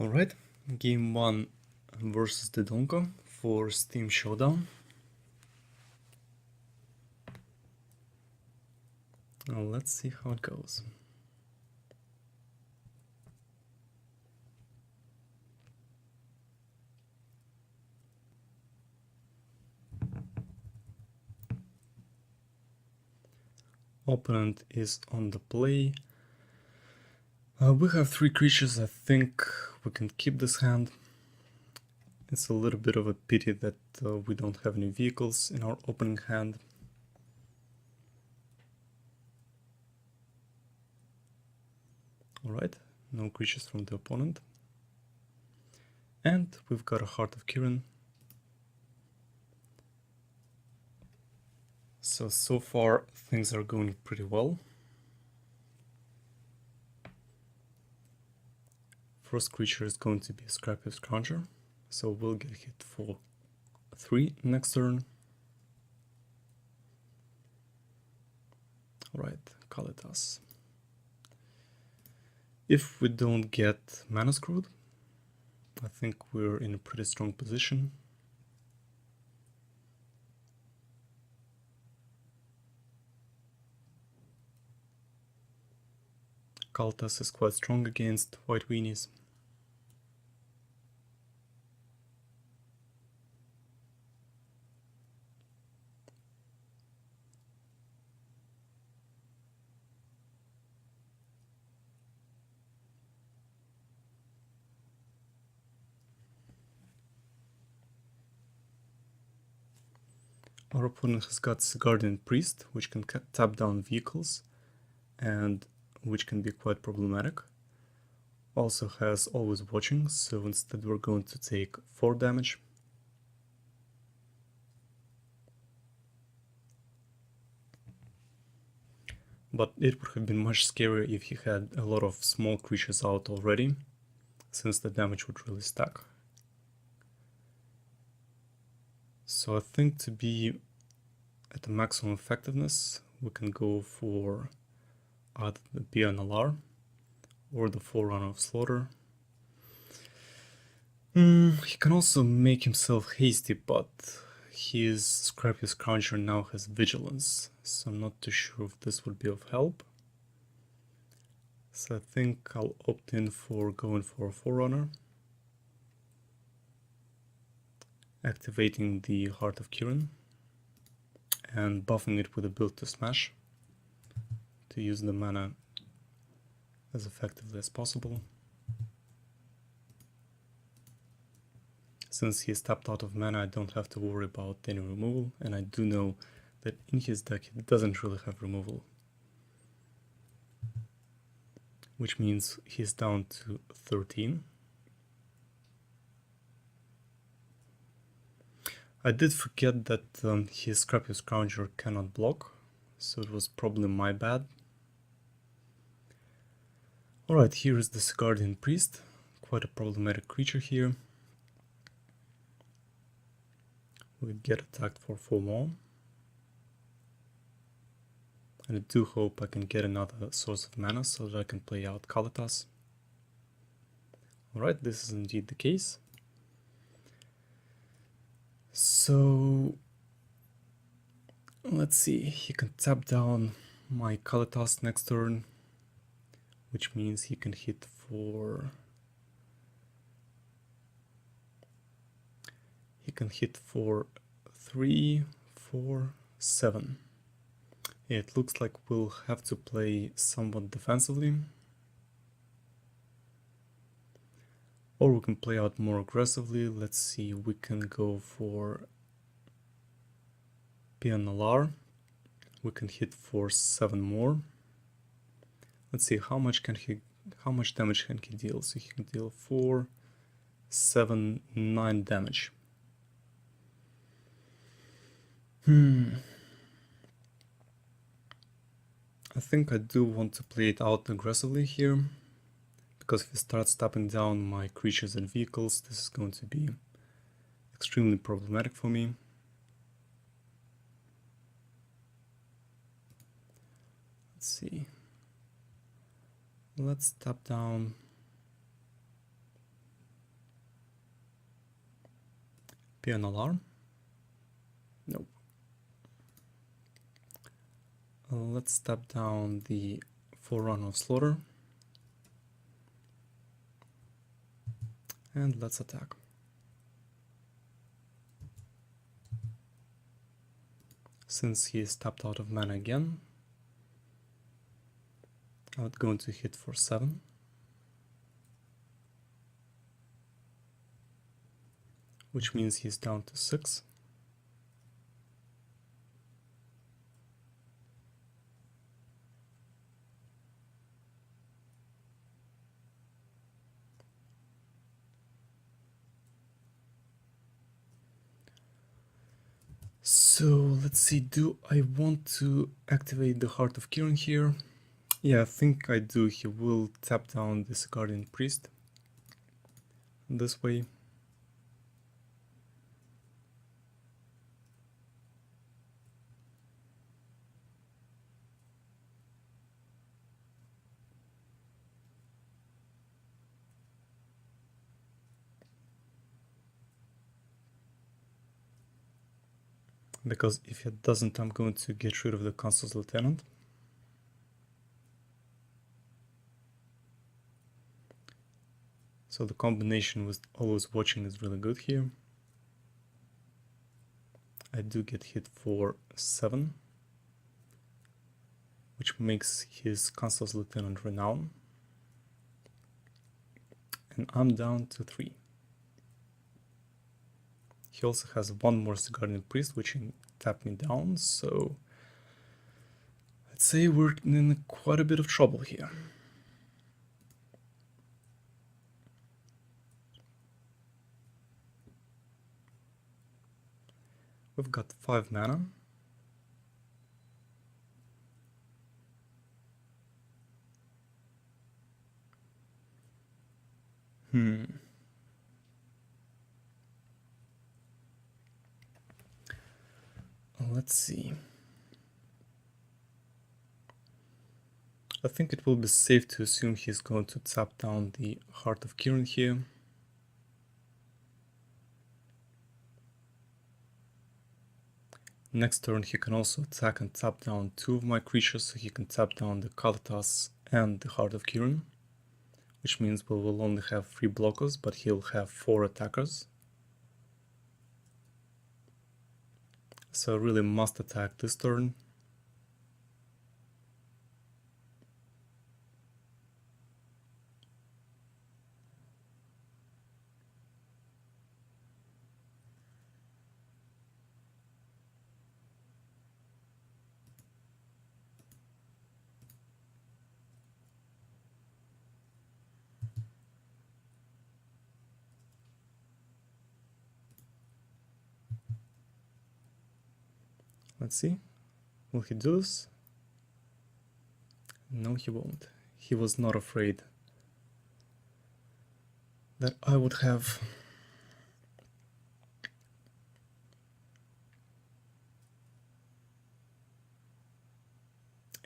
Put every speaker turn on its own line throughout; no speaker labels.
Alright, game 1 versus the Donko for Steam Showdown. Now let's see how it goes. Opponent is on the play. We have 3 creatures. I think we can keep this hand. It's a little bit of a pity that we don't have any vehicles in our opening hand. Alright, no creatures from the opponent. And we've got a Heart of Kiran. So far things are going pretty well. First creature is going to be a Scrappy Scrounger, so we'll get hit for 3 next turn. Alright, Kalitas. If we don't get mana screwed, I think we're in a pretty strong position. Kalitas is quite strong against White Weenies. Our opponent has got Guardian Priest, which can tap down vehicles and which can be quite problematic. Also has Always Watching, so instead we're going to take 4 damage. But it would have been much scarier if he had a lot of small creatures out already, since the damage would really stack. So I think to be at the maximum effectiveness, we can go for either the BNLR or the Forerunner of Slaughter. He can also make himself hasty, but his Scrappy Scrounger now has Vigilance, so I'm not too sure if this would be of help. So I think I'll opt in for going for a Forerunner, activating the Heart of Kiran and buffing it with a Build to Smash to use the mana as effectively as possible. Since he's tapped out of mana, I don't have to worry about any removal, and I do know that in his deck he doesn't really have removal. Which means he's down to 13. I did forget that his Scrappy Scrounger cannot block, so it was probably my bad. Alright, here is the Guardian Priest, quite a problematic creature here. We get attacked for 4 more. And I do hope I can get another source of mana so that I can play out Kalitas. Alright, this is indeed the case. So let's see, he can tap down my Kalitas next turn, which means he can hit for... He can hit for 3, 4, 7. It looks like we'll have to play somewhat defensively. Or we can play out more aggressively. Let's see, we can go for PNLR. We can hit for 7 more. Let's see, how much damage can he deal? So he can deal 4, 7, 9 damage. I think I do want to play it out aggressively here, because if he starts tapping down my creatures and vehicles, this is going to be extremely problematic for me. Let's see. Let's tap down Piano alarm? Nope. Let's tap down the forerunner of slaughter. And let's attack. Since he is tapped out of mana again, I would go into hit for 7. Which means he's down to 6. So let's see, do I want to activate the Heart of Kirin here? Yeah, I think I do. He will tap down this Guardian Priest this way. Because if it doesn't, I'm going to get rid of the Consul's Lieutenant. So the combination with always watching is really good here. I do get hit for 7, which makes his Consul's Lieutenant renown. And I'm down to 3. He also has one more Guardian Priest, which can tap me down, so I'd say we're in quite a bit of trouble here. We've got 5 mana. Let's see. I think it will be safe to assume he's going to tap down the Heart of Kirin here. Next turn he can also attack and tap down 2 of my creatures, so he can tap down the Kalatas and the Heart of Kirin, which means we will only have 3 blockers, but he'll have 4 attackers. So I really must attack this turn. Let's see. Will he do this? No, he won't. He was not afraid that I would have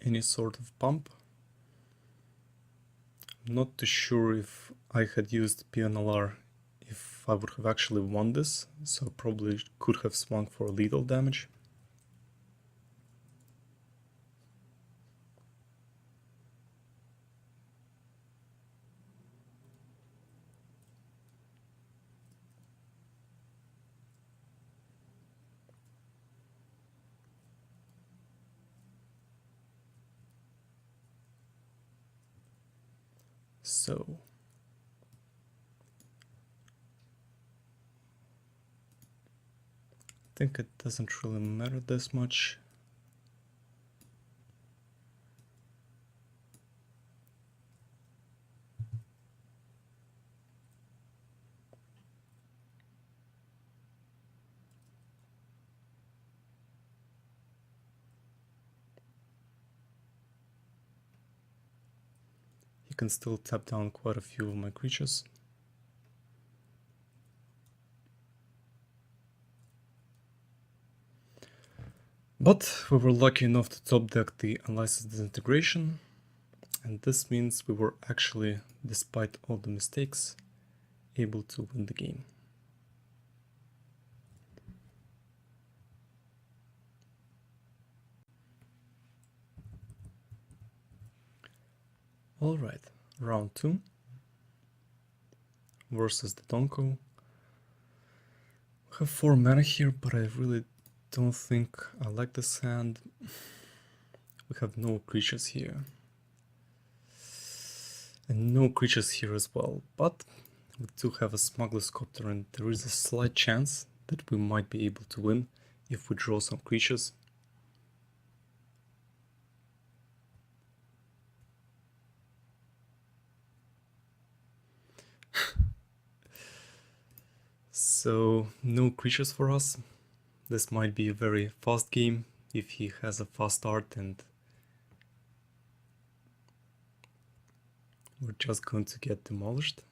any sort of pump. I'm not too sure if I had used PNLR if I would have actually won this, so probably could have swung for lethal damage. So I think it doesn't really matter this much. Can still tap down quite a few of my creatures. But we were lucky enough to top deck the Unlicensed Disintegration, and this means we were actually, despite all the mistakes, able to win the game. Alright, round 2 versus the Donko. We have 4 mana here, but I really don't think I like this hand. We have no creatures here. And no creatures here as well, but we do have a Smuggler's Copter, and there is a slight chance that we might be able to win if we draw some creatures. So no creatures for us. This might be a very fast game if he has a fast start, and we're just going to get demolished.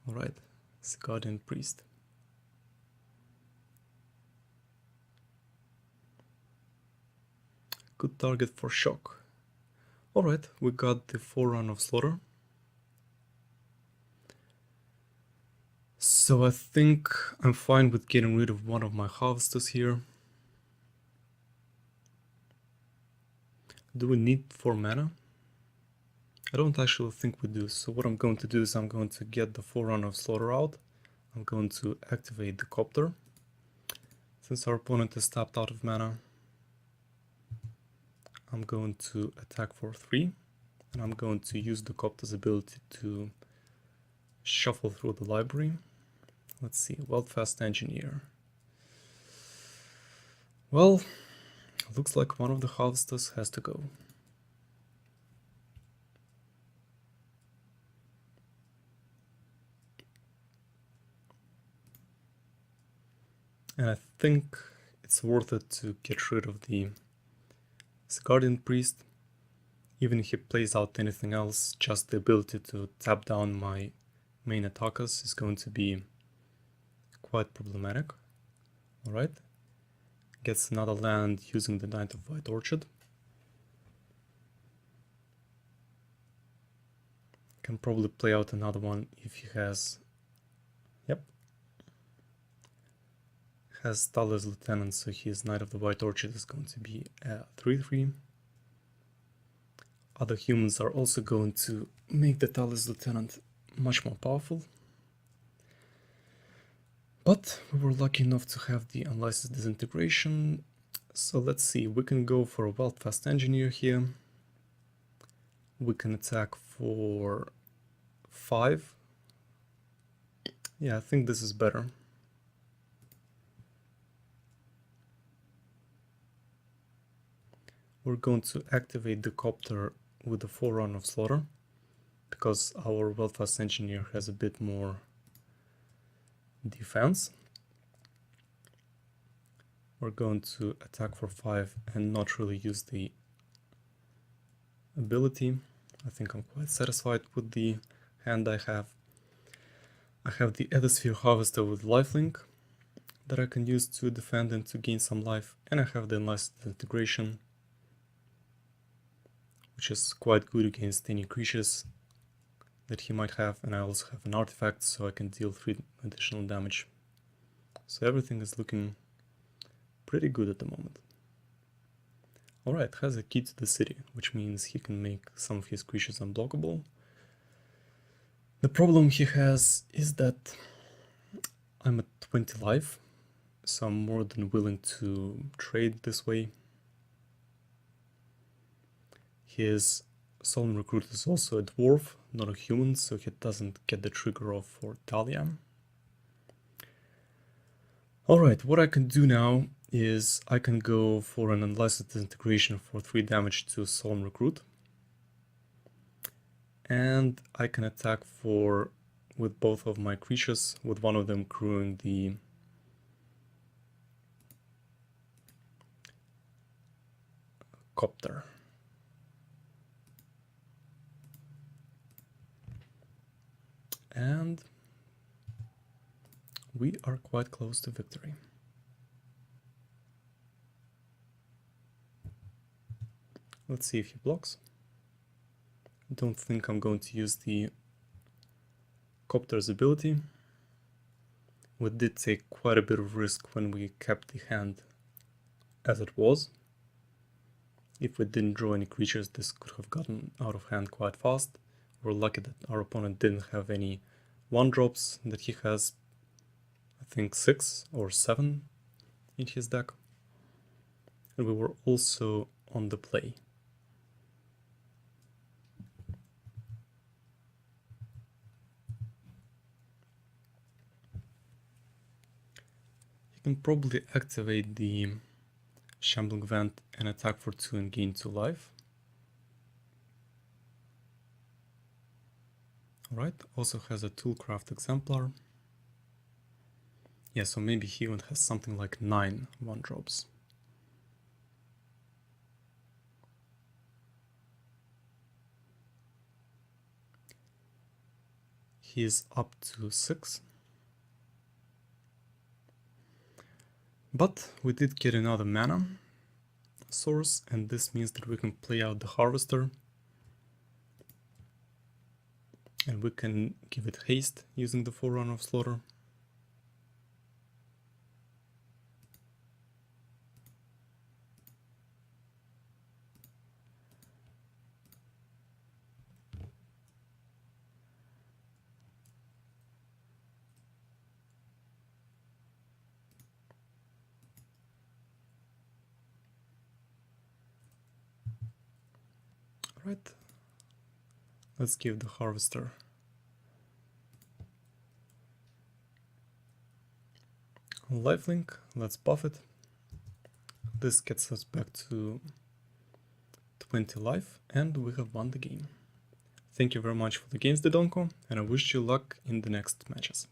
Alright, it's Guardian Priest. Good target for shock. Alright, we got the Forerunner of Slaughter. So I think I'm fine with getting rid of one of my harvesters here. Do we need 4 mana? I don't actually think we do, so what I'm going to do is I'm going to get the Forerunner of Slaughter out. I'm going to activate the Copter. Since our opponent is tapped out of mana, I'm going to attack for 3, and I'm going to use the Copter's ability to shuffle through the library. Let's see, Wildfast Engineer. Well, looks like one of the harvesters has to go. And I think it's worth it to get rid of the Guardian Priest. Even if he plays out anything else, just the ability to tap down my main attackers is going to be quite problematic. Alright. Gets another land using the Knight of White Orchard. Can probably play out another one if he has... Yep. Has Talos Lieutenant, so his Knight of the White Orchard is going to be a 3/3. Other humans are also going to make the Talos Lieutenant much more powerful. But we were lucky enough to have the Unlicensed Disintegration. So let's see, we can go for a Wildfast Engineer here. We can attack for 5. Yeah, I think this is better. We're going to activate the Copter with the Forerunner of Slaughter, because our Wildfast Engineer has a bit more defense. We're going to attack for 5 and not really use the ability. I think I'm quite satisfied with the hand I have. I have the Ethersphere Harvester with lifelink that I can use to defend and to gain some life, and I have the Unlicensed Integration, which is quite good against any creatures that he might have, and I also have an artifact, so I can deal 3 additional damage. So everything is looking pretty good at the moment. Alright, has a key to the city, which means he can make some of his creatures unblockable. The problem he has is that I'm at 20 life, so I'm more than willing to trade this way. His Solemn Recruit is also a dwarf, not a human, so he doesn't get the trigger off for Talia. Alright, what I can do now is I can go for an Unlicensed Integration for 3 damage to Solemn Recruit. And I can attack with both of my creatures, with one of them crewing the Copter. And we are quite close to victory. Let's see if he blocks. Don't think I'm going to use the Copter's ability. We did take quite a bit of risk when we kept the hand as it was. If we didn't draw any creatures, this could have gotten out of hand quite fast. We're lucky that our opponent didn't have any 1-drops that he has, I think 6 or 7 in his deck. And we were also on the play. You can probably activate the Shambling Vent and attack for 2 and gain 2 life. Alright, also has a Toolcraft Exemplar. Yeah, so maybe he even has something like 9 1-drops. He is up to 6. But we did get another mana source, and this means that we can play out the Harvester. And we can give it haste using the Forerunner of Slaughter. Alright, let's give the Harvester lifelink, let's buff it. This gets us back to 20 life, and we have won the game. Thank you very much for the games, Dodonko, and I wish you luck in the next matches.